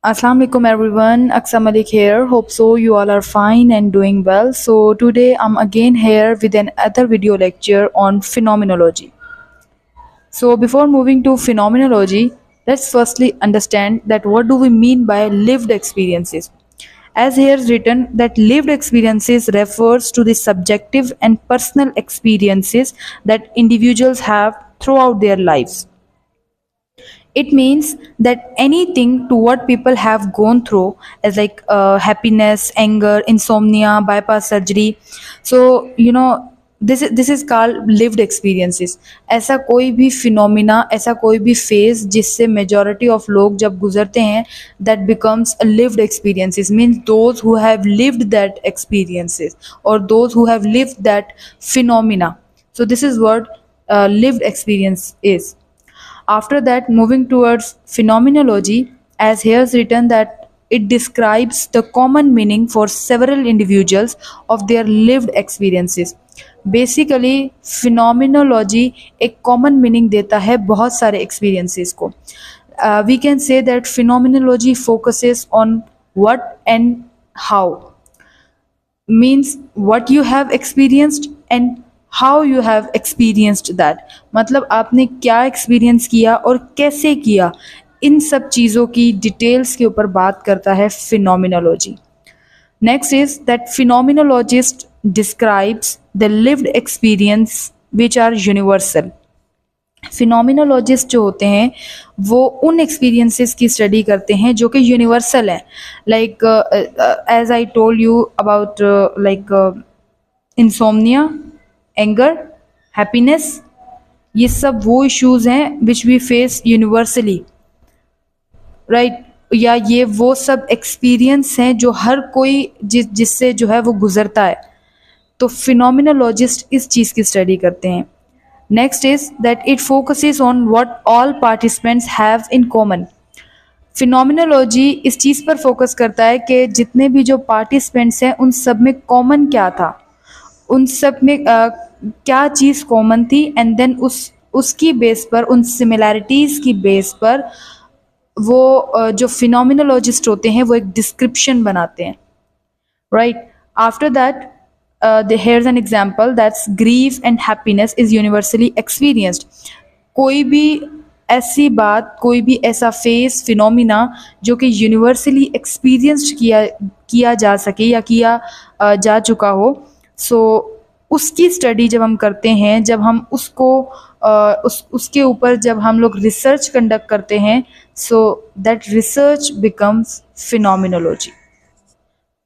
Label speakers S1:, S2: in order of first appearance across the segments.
S1: Assalamu alaikum everyone, Aksa Malik here. Hope so you all are fine and doing well. So today I'm again here with another video lecture on phenomenology. So before moving to phenomenology, let's firstly understand that what do we mean by lived experiences. As here is written that lived experiences refers to the subjective and personal experiences that individuals have throughout their lives. It means that anything to what people have gone through as like happiness, anger, insomnia, bypass surgery. So this is called lived experiences. ऐसा कोई भी phenomena, ऐसा कोई भी phase जिससे majority of लोग जब गुजरते हैं, that becomes a lived experiences, means those who have lived that experiences or those who have lived that phenomena. So this is what lived experience is. After that, moving towards phenomenology, as here is written that it describes the common meaning for several individuals of their lived experiences. Basically phenomenology एक common meaning देता है बहुत सारे experiences को. We can say that phenomenology focuses on what and how, means what you have experienced and how you have experienced that. मतलब आपने क्या experience किया और कैसे किया, इन सब चीज़ों की डिटेल्स के ऊपर बात करता है phenomenology. Next is that phenomenologist describes the lived experience which are universal. Phenomenologist जो होते हैं वो उन एक्सपीरियंसेस की स्टडी करते हैं जो कि यूनिवर्सल हैं. Like as I told you about like insomnia, anger, happiness, ये सब वो इश्यूज हैं which we face universally, right. या ये वो सब एक्सपीरियंस हैं जो हर कोई जिससे जो है वो गुजरता है. तो फिनोमिनोलॉजिस्ट इस चीज़ की स्टडी करते हैं. Next is that it focuses on what all participants have in common. Phenomenology इस चीज़ पर फोकस करता है कि जितने भी जो पार्टिसिपेंट्स हैं उन सब में कॉमन क्या था, उन सब में क्या चीज़ कॉमन थी, एंड देन उसकी बेस पर, उन सिमिलैरिटीज़ की बेस पर वो जो फिनोमिनोलॉजिस्ट होते हैं वो एक डिस्क्रिप्शन बनाते हैं, right. After that here's an example that's grief and happiness is universally experienced. कोई भी ऐसी बात, कोई भी ऐसा फेस, फिनोमिना जो कि यूनिवर्सली एक्सपीरियंस्ड किया जा सके या किया जा चुका हो, सो उसकी स्टडी जब हम करते हैं, जब हम उसको उसके ऊपर जब हम लोग रिसर्च कंडक्ट करते हैं, so that research becomes phenomenology.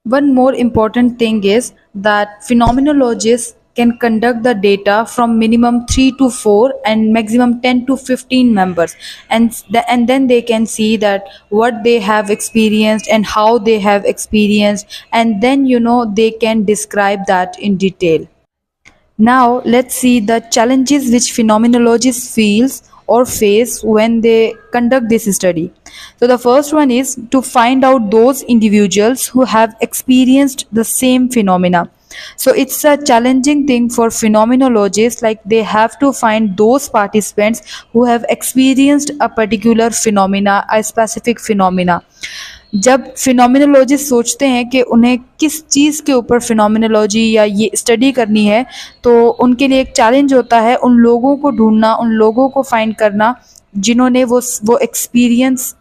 S1: One more important thing is that phenomenologists can conduct the data from minimum 3 to 4 and maximum 10 to 15 members, and then they can see that what they have experienced and how they have experienced, and then they can describe that in detail. Now let's see the challenges which phenomenologists feels or face when they conduct this study. So the first one is to find out those individuals who have experienced the same phenomena. So it's a challenging thing for phenomenologists, like they have to find those participants who have experienced a particular phenomena, a specific phenomena. जब phenomenologist सोचते हैं कि उन्हें किस चीज़ के ऊपर phenomenology या ये स्टडी करनी है, तो उनके लिए एक चैलेंज होता है उन लोगों को ढूंढना, उन लोगों को फाइंड करना जिन्होंने वो एक्सपीरियंस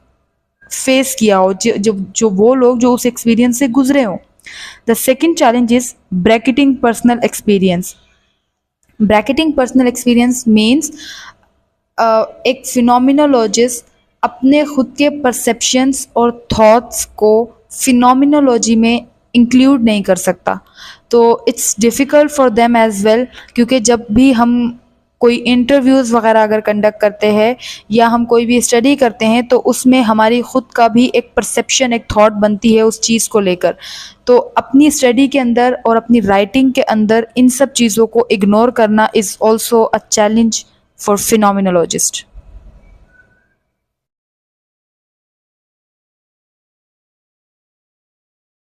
S1: फेस किया हो, जो वो लोग जो उस एक्सपीरियंस से गुजरे हों. The second challenge is bracketing personal experience. Bracketing personal experience means एक फिनोमिनोलॉजिस्ट अपने खुद के परसेप्शंस और थॉट्स को फिनोमिनोलॉजी में इंक्लूड नहीं कर सकता. तो it's difficult for them as well, क्योंकि जब भी हम कोई इंटरव्यूज़ वगैरह अगर कंडक्ट करते हैं या हम कोई भी स्टडी करते हैं, तो उसमें हमारी ख़ुद का भी एक परसेप्शन, एक थॉट बनती है उस चीज़ को लेकर. तो अपनी स्टडी के अंदर और अपनी राइटिंग के अंदर इन सब चीज़ों को इग्नोर करना is also a challenge for phenomenologist.